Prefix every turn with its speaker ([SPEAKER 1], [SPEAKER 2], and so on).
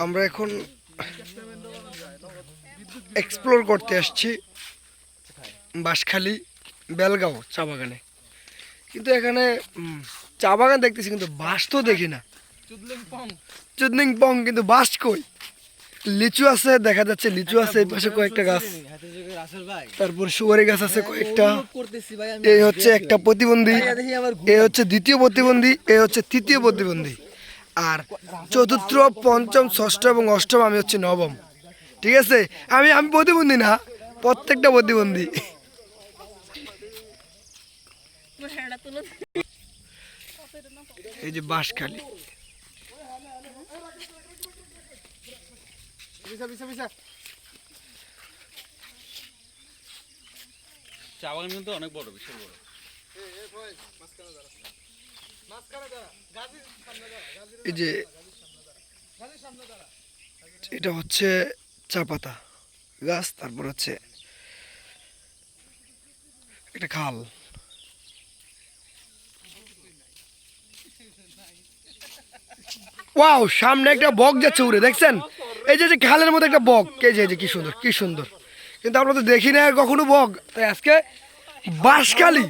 [SPEAKER 1] আমরা এখন এক্সপ্লোর করতে আসছি বাঁশখালী বেলগাঁও চা বাগানে। কিন্তু এখানে চা বাগান দেখতেছি কিন্তু বাঁশ তো দেখি না। চুদলিং পং কিন্তু বাঁশ কই? লিচু আছে, দেখা যাচ্ছে লিচু আছে এই পাশে কয়েকটা গাছ, তারপর সুপারি গাছ আছে কয়েকটা। এই হচ্ছে একটা প্রতিবন্ধী, এই হচ্ছে দ্বিতীয় প্রতিবন্ধী, এই হচ্ছে তৃতীয় প্রতিবন্ধী, আর চতুর্থ, পঞ্চম, ষষ্ঠ এবং অষ্টম, আমি হচ্ছে নবম। ঠিক আছে, আমি আমি প্রতিবন্ধী না, প্রত্যেকটা প্রতিবন্ধী। এই যে বাঁশখালী,
[SPEAKER 2] চা বাগান কিন্তু অনেক বড়, বিশাল বড়।
[SPEAKER 1] এই যে এটা হচ্ছে চা পাতা গাছ, তারপর হচ্ছে একটা খাল। ওয়াও, সামনে একটা বক যাচ্ছে উড়ে, দেখছেন? এই যে খালের মধ্যে একটা বক, এই যে কি সুন্দর, কি সুন্দর। কিন্তু আমরা তো দেখি না কখনো বক, তাই আজকে বাঁশখালী।